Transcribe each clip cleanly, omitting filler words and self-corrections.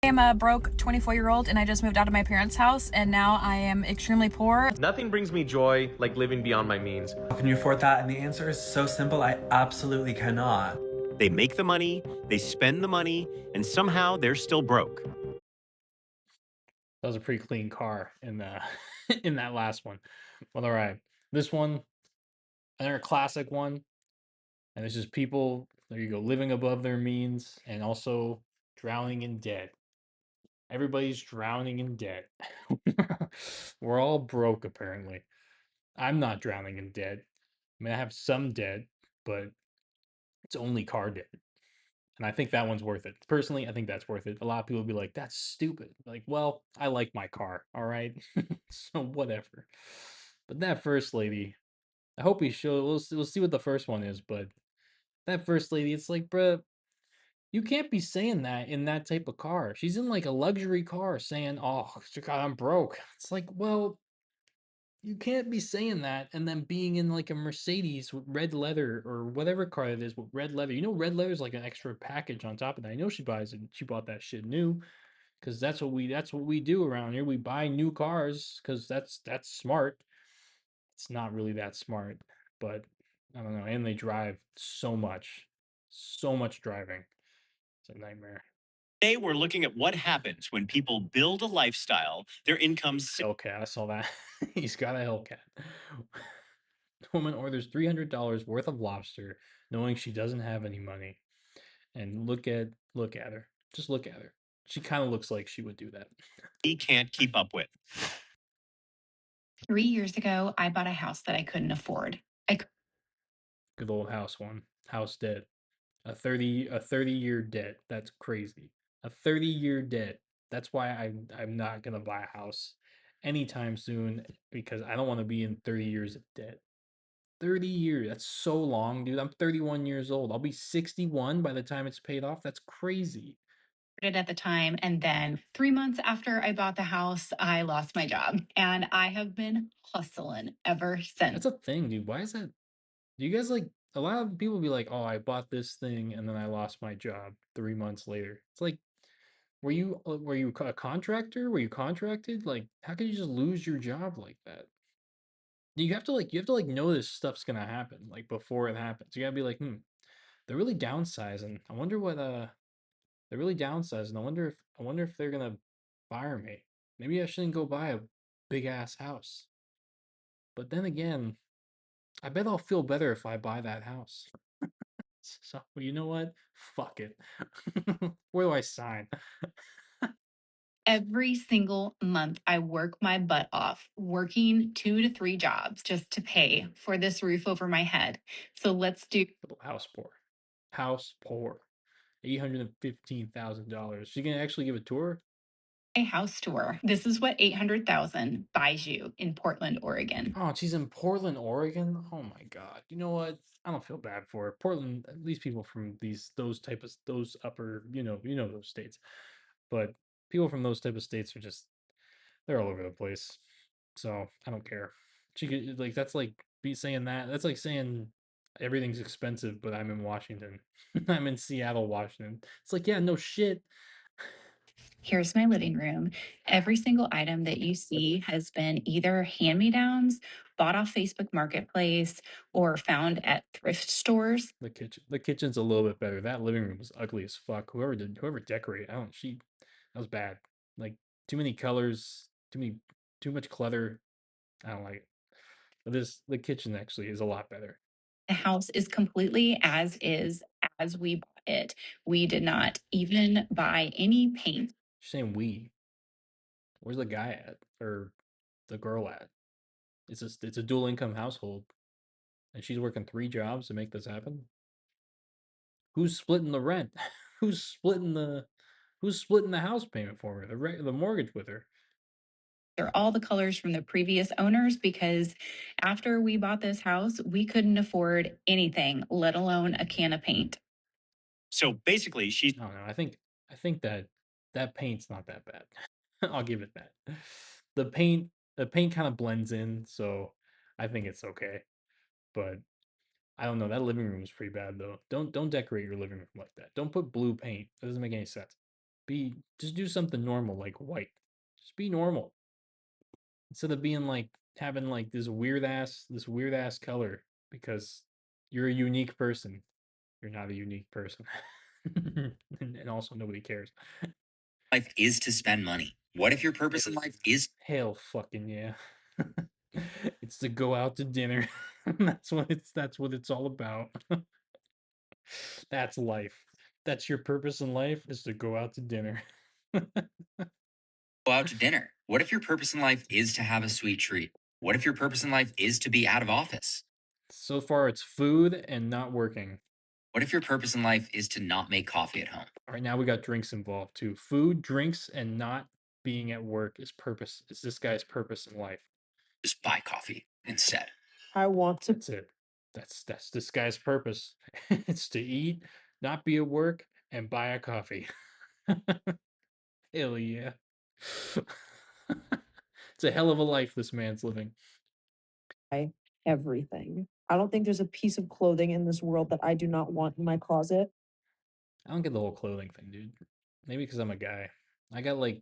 I am a broke 24-year-old and I just moved out of my parents' house and now I am extremely poor. Nothing brings me joy like living beyond my means. Can you afford that? And the answer is so simple, I absolutely cannot. They make the money, they spend the money, and somehow they're still broke. That was a pretty clean car in the in that last one. Well, all right. This one, another classic one, and it's just people, there you go, living above their means and also drowning in debt. Everybody's drowning in debt. We're all broke, apparently. I'm not drowning in debt. I mean, I have some debt, but it's only car debt. And I think that one's worth it. Personally, I think that's worth it. A lot of people will be like, that's stupid. Like, well, I like my car, all right? So whatever. But that first lady, I hope we show, we'll see what the first one is, but that first lady, it's like, bruh, you can't be saying that in that type of car. She's in like a luxury car saying, oh, God, I'm broke. It's like, well, you can't be saying that and then being in like a Mercedes with red leather or whatever car it is with red leather. You know, red leather is like an extra package on top of that. I know she buys it. She bought that shit new because that's what we do around here. We buy new cars because that's smart. It's not really that smart, but I don't know. And they drive so much driving. It's a nightmare. Today, we're looking at what happens when people build a lifestyle, their incomes. Hellcat, I saw that. He's got a Hellcat. The woman orders $300 worth of lobster, knowing she doesn't have any money. And look at her. Just look at her. She kind of looks like she would do that. He can't keep up with. 3 years ago, I bought a house that I couldn't afford. Good old house one. House debt. A 30-year debt. That's crazy. A 30-year debt. That's why I'm not gonna buy a house anytime soon because I don't want to be in 30 years of debt. 30 years. That's so long, dude. I'm 31 years old. I'll be 61 by the time it's paid off. That's crazy. It at the time. And then 3 months after I bought the house, I lost my job. And I have been hustling ever since. That's a thing, dude. Why is that? Do you guys like a lot of people be like, "Oh, I bought this thing and then I lost my job 3 months later." It's like, were you a contractor? Were you contracted? Like, how could you just lose your job like that? You have to know this stuff's gonna happen like before it happens. You gotta be like, they're really downsizing. I wonder what they're really downsizing. I wonder if they're gonna fire me. Maybe I shouldn't go buy a big ass house. But then again, I bet I'll feel better if I buy that house. So you know what? Fuck it. Where do I sign? Every single month, I work my butt off, working 2 to 3 jobs just to pay for this roof over my head. So let's do House poor. House poor. $815,000. She gonna actually give a tour? a house tour. This is what 800,000 buys you in Portland, Oregon. Oh, she's in Portland, Oregon. Oh my god. You know what? I don't feel bad for her. Portland, at least people from those upper, those states. But people from those type of states are just they're all over the place. So I don't care. She could like that's like be saying that. That's like saying everything's expensive, but I'm in Washington. I'm in Seattle, Washington. It's like, yeah, no shit. Here's my living room. Every single item that you see has been either hand me downs, bought off Facebook Marketplace, or found at thrift stores. The kitchen's a little bit better. That living room was ugly as fuck. Whoever decorated, I don't that was bad. Like too many colors, too much clutter. I don't like it. But the kitchen actually is a lot better. The house is completely as is as we bought it. We did not even buy any paint. She's saying we. Where's the guy at? Or the girl at? It's a dual income household. And she's working 3 jobs to make this happen. Who's splitting the rent? Who's splitting the house payment for her? The mortgage with her. They're all the colors from the previous owners because after we bought this house, we couldn't afford anything, let alone a can of paint. So basically, she's I don't know. I think that paint's not that bad. I'll give it that. The paint kind of blends in, so I think it's okay. But I don't know. That living room is pretty bad though. Don't decorate your living room like that. Don't put blue paint. That doesn't make any sense. just do something normal like white. Just be normal instead of being like having like this weird ass color because you're a unique person. You're not a unique person. And also nobody cares. Life is to spend money. What if your purpose in life is Hell fucking yeah. It's to go out to dinner. That's what it's all about. That's life. That's your purpose in life is to go out to dinner. go out to dinner? What if your purpose in life is to have a sweet treat? What if your purpose in life is to be out of office? So far it's food and not working. What if your purpose in life is to not make coffee at home? All right, now we got drinks involved too. Food, drinks, and not being at work is this guy's purpose in life. Just buy coffee instead. I want to That's it. That's this guy's purpose. It's to eat, not be at work, and buy a coffee. Hell yeah. It's a hell of a life this man's living. buy everything. I don't think there's a piece of clothing in this world that I do not want in my closet. I don't get the whole clothing thing, dude. Maybe because I'm a guy. I got like,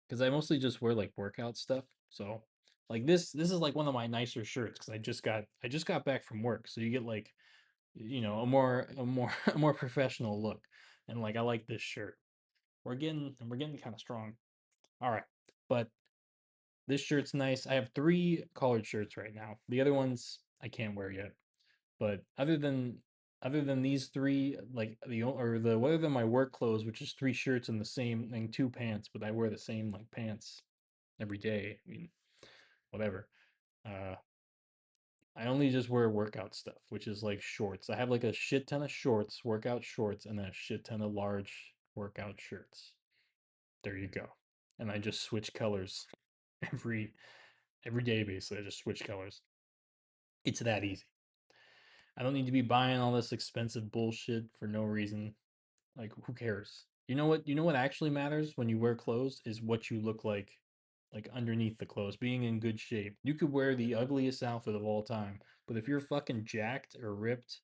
because I mostly just wear like workout stuff. So like this is like one of my nicer shirts because I just got back from work. So you get like, a more a more professional look. And like I like this shirt. We're getting kind of strong. All right, but this shirt's nice. I have 3 collared shirts right now. The other ones I can't wear yet. But other than these 3, like other than my work clothes, which is 3 shirts and the same and 2 pants, but I wear the same like pants every day. I mean, whatever. Uh, I only just wear workout stuff, which is like shorts. I have like a shit ton of shorts, workout shorts, and then a shit ton of large workout shirts. There you go. And I just switch colors every day basically. I just switch colors. It's that easy. I don't need to be buying all this expensive bullshit for no reason. Like who cares? You know what actually matters when you wear clothes is what you look like underneath the clothes, being in good shape. You could wear the ugliest outfit of all time, but if you're fucking jacked or ripped,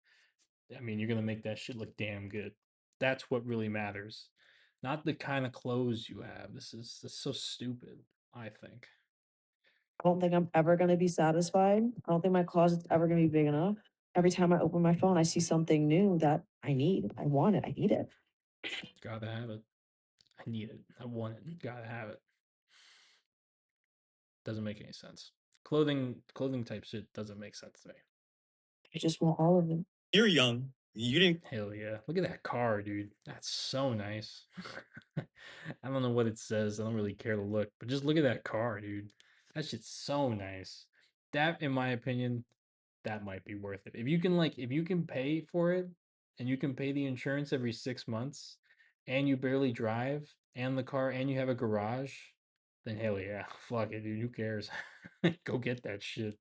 I mean, you're going to make that shit look damn good. That's what really matters. Not the kind of clothes you have. This is so stupid, I think. I don't think I'm ever going to be satisfied. I don't think my closet's ever going to be big enough. Every time I open my phone, I see something new that I need. I want it. I need it. Gotta have it. I need it. I want it. Gotta have it. Doesn't make any sense. Clothing type shit doesn't make sense to me. I just want all of it. You're young. You didn't Hell yeah. Look at that car, dude. That's so nice. I don't know what it says. I don't really care to look, but just look at that car, dude. That shit's so nice. That, in my opinion, that might be worth it. If you can pay for it and you can pay the insurance every 6 months and you barely drive and the car and you have a garage, then hell yeah. Fuck it, dude. Who cares? Go get that shit.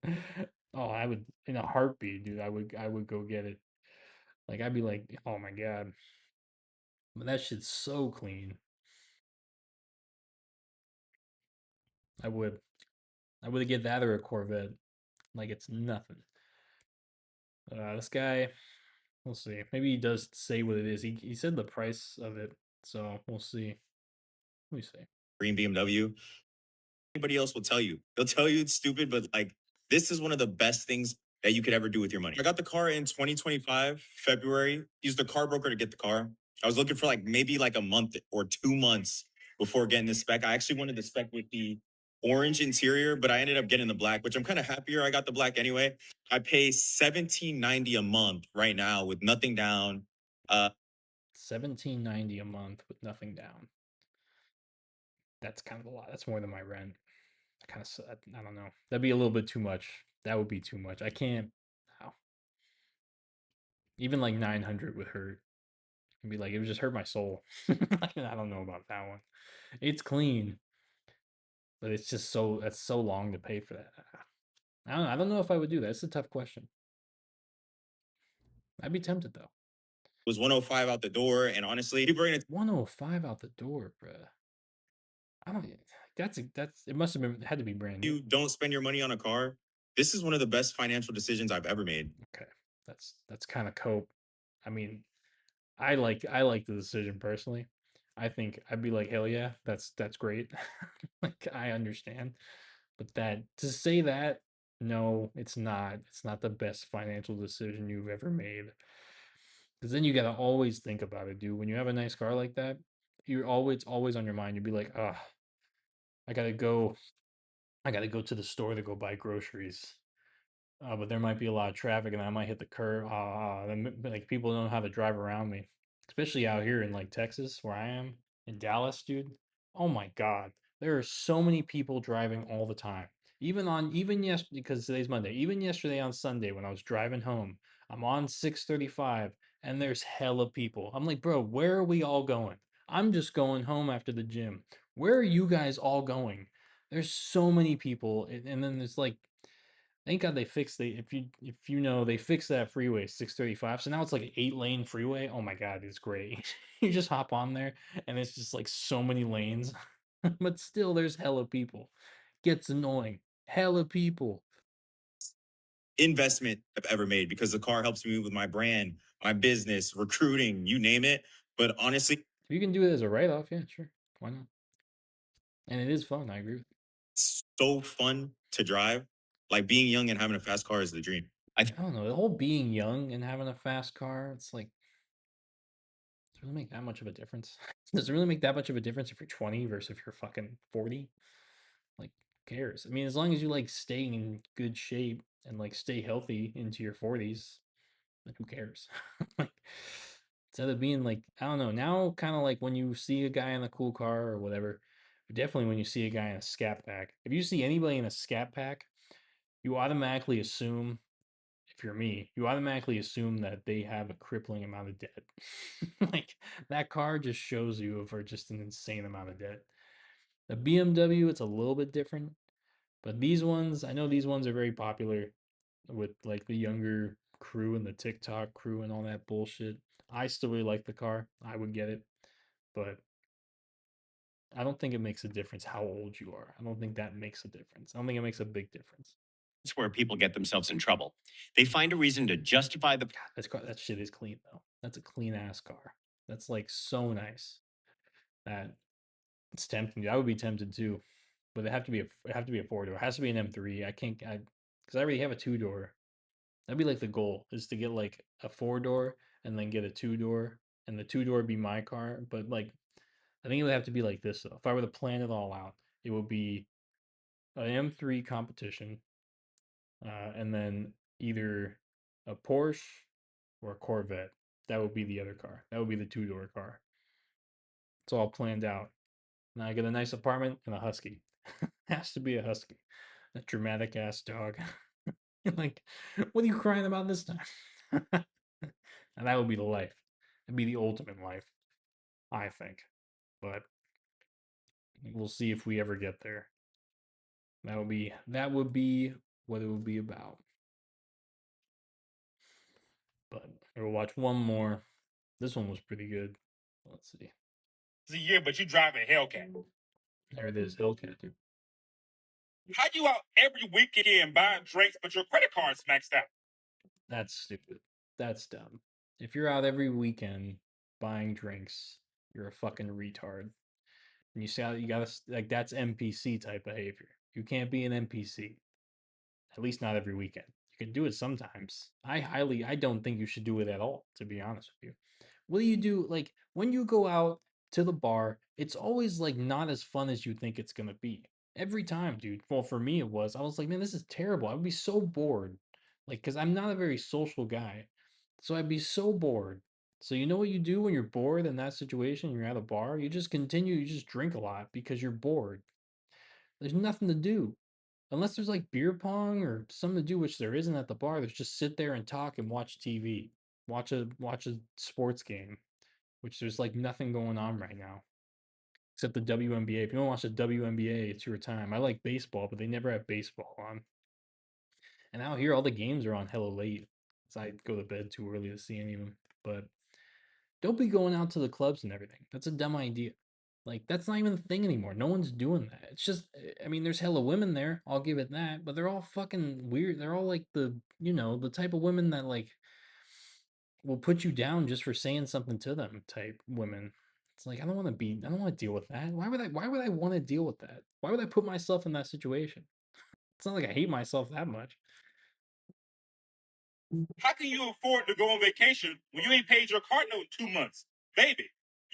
Oh, I would in a heartbeat, dude. I would go get it. Like I'd be like, oh my god. But that shit's so clean. I would. I would get that or a Corvette. Like it's nothing. This guy, we'll see. Maybe he does say what it is. He said the price of it, so we'll see. Let me see. green BMW. Anybody else will tell you. They'll tell you it's stupid, but like this is one of the best things that you could ever do with your money. I got the car in 2025, February. Used the car broker to get the car. I was looking for like maybe like a month or 2 months before getting the spec. I actually wanted the spec with the orange interior, but I ended up getting the black, which I'm kind of happier I got the black anyway. I pay $17.90 a month right now with nothing down. $17.90 a month with nothing down. That's kind of a lot. That's more than my rent. I don't know. That'd be a little bit too much. That would be too much. I can't. Wow. Even like 900 would hurt. It'd be like it would just hurt my soul. I don't know about that one. It's clean, but it's just that's so long to pay for that. I don't know if I would do that. It's a tough question. I'd be tempted though. Was 105 out the door, and honestly, people are gonna 105 out the door, bruh. I don't. That's it. Must have been had to be brand new. you don't spend your money on a car. This is one of the best financial decisions I've ever made. Okay, that's kind of cope. I mean, I like the decision personally. I think I'd be like, hell yeah, that's great. Like I understand. But that to say that, no, it's not. It's not the best financial decision you've ever made. Because then you gotta always think about it, dude. When you have a nice car like that, you're always on your mind. You'd be like, ah, I gotta go. I gotta go to the store to go buy groceries. But there might be a lot of traffic, and I might hit the curb. Then like people don't know how to drive around me, especially out here in like Texas, where I am in Dallas, dude. Oh my God, there are so many people driving all the time. Even yesterday, because today's Monday. Even yesterday on Sunday, when I was driving home, I'm on 635, and there's hella people. I'm like, bro, where are we all going? I'm just going home after the gym. Where are you guys all going? There's so many people, and then there's like thank God they fixed if you know they fixed that freeway 635. So now it's like an 8-lane freeway. Oh my God, it's great. You just hop on there and it's just like so many lanes. But still there's hella people. Gets annoying. Hella people. Investment I've ever made because the car helps me with my brand, my business, recruiting, you name it. But honestly, If you can do it as a write-off, yeah, sure. Why not? And it is fun, I agree with you. it's so fun to drive. Like being young and having a fast car is the dream. I don't know. The whole being young and having a fast car, it's like does it really make that much of a difference? Does it really make that much of a difference if you're 20 versus if you're fucking 40? Like, who cares? I mean, as long as you like stay in good shape and like stay healthy into your 40s, then who cares? Like, instead of being like, I don't know, now kind of like when you see a guy in a cool car or whatever, definitely when you see a guy in a scat pack. If you see anybody in a scat pack, you automatically assume if you're me, you automatically assume that they have a crippling amount of debt. Like that car just shows you for just an insane amount of debt. The BMW, it's a little bit different, but these ones, I know these ones are very popular with like the younger crew and the TikTok crew and all that bullshit. I still really like the car. I would get it, but I don't think it makes a difference how old you are. I don't think that makes a difference. I don't think it makes a big difference. It's where people get themselves in trouble. They find a reason to justify the That shit is clean though. That's a clean ass car. That's like so nice. That it's tempting. I would be tempted too, but it have to be a 4-door. It has to be an M3. I can't because I already have a 2-door. That'd be like the goal is to get like a 4-door and then get a 2-door and the 2-door be my car. But like I think it would have to be like this though. If I were to plan it all out, it would be an M3 competition, and then either a Porsche or a Corvette. That would be the other car. That would be the 2-door car. It's all planned out. Now I get a nice apartment and a husky. Has to be a husky. That dramatic ass dog. Like, what are you crying about this time? And that would be the life. It'd be the ultimate life, I think. But we'll see if we ever get there. That would be what it would be about. But we'll watch one more. This one was pretty good. Let's see. It's a year, but you driving a Hellcat. There it is, Hellcat, dude. How you out every weekend buying drinks, but your credit card's maxed out? That's stupid. That's dumb. If you're out every weekend buying drinks, you're a fucking retard. And you say you gotta like that's NPC type behavior. You can't be an NPC. At least not every weekend. You can do it sometimes. I don't think you should do it at all, to be honest with you. What do you do like when you go out to the bar, it's always like not as fun as you think it's gonna be. Every time, dude. Well, for me it was. I was like, man, this is terrible. I would be so bored. Like, because I'm not a very social guy. So I'd be so bored. So you know what you do when you're bored in that situation, you're at a bar? You just continue, you just drink a lot because you're bored. There's nothing to do. Unless there's like beer pong or something to do, which there isn't at the bar. There's just sit there and talk and watch TV. Watch a sports game, which there's like nothing going on right now. Except the WNBA. If you don't watch the WNBA, it's your time. I like baseball, but they never have baseball on. And out here, all the games are on hella late. So I go to bed too early to see any of them. But don't be going out to the clubs and everything. That's a dumb idea. Like, that's not even a thing anymore. No one's doing that. It's just, I mean, there's hella women there. I'll give it that. But they're all fucking weird. They're all like the type of women that, like, will put you down just for saying something to them type women. It's like I don't want to deal with that. Why would I want to deal with that? Why would I put myself in that situation? It's not like I hate myself that much. How can you afford to go on vacation when you ain't paid your car note in 2 months? Baby,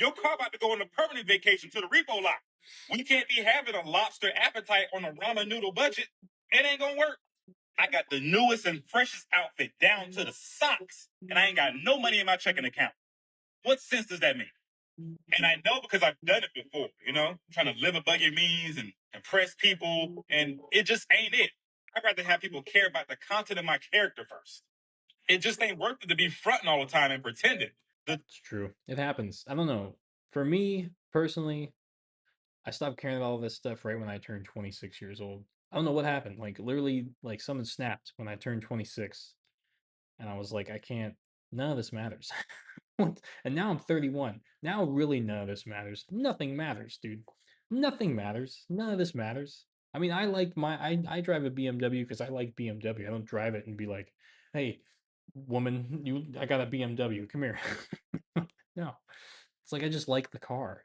your car about to go on a permanent vacation to the repo lot. We can't be having a lobster appetite on a ramen noodle budget. It ain't gonna work. I got the newest and freshest outfit down to the socks, and I ain't got no money in my checking account. What sense does that make? And I know because I've done it before, trying to live above your means and impress people, and it just ain't it. I'd rather have people care about the content of my character first. It just ain't worth it to be fronting all the time and pretending. It's true. It happens. I don't know. For me personally, I stopped caring about all this stuff right when I turned 26 years old. I don't know what happened. Like literally, like something snapped when I turned 26, and I was like, I can't. None of this matters. And now I'm 31. Now really none of this matters. Nothing matters, dude. Nothing matters. None of this matters. I mean, I drive a BMW because I like BMW. I don't drive it and be like, hey, woman, I got a BMW. Come here. No. It's like I just like the car.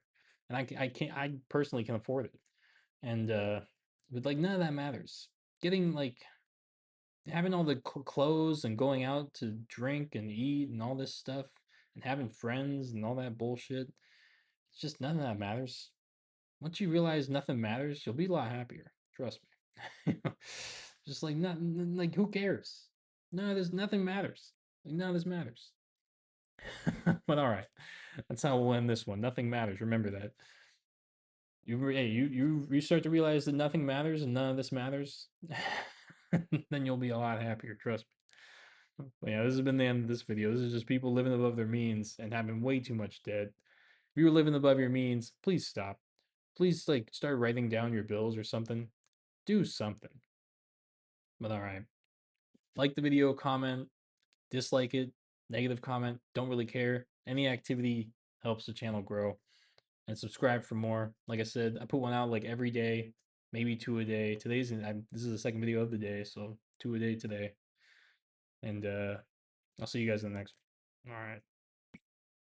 And I personally can afford it. And but like none of that matters. Getting like having all the clothes and going out to drink and eat and all this stuff and having friends and all that bullshit. It's just none of that matters. Once you realize nothing matters, you'll be a lot happier. Trust me. Just like nothing, like who cares? No, there's nothing matters. Like none of this matters. But all right, that's how we'll end this one. Nothing matters. Remember that. You start to realize that nothing matters and none of this matters, then you'll be a lot happier. Trust me. But yeah, this has been the end of this video. This is just people living above their means and having way too much debt. If you're living above your means, please stop. Please like start writing down your bills or something. Do something. But all right. Like the video, comment, dislike it, negative comment, don't really care. Any activity helps the channel grow. And subscribe for more. Like I said, I put one out like every day, maybe 2 a day. This is the second video of the day, so 2 a day today. And I'll see you guys in the next one. All right.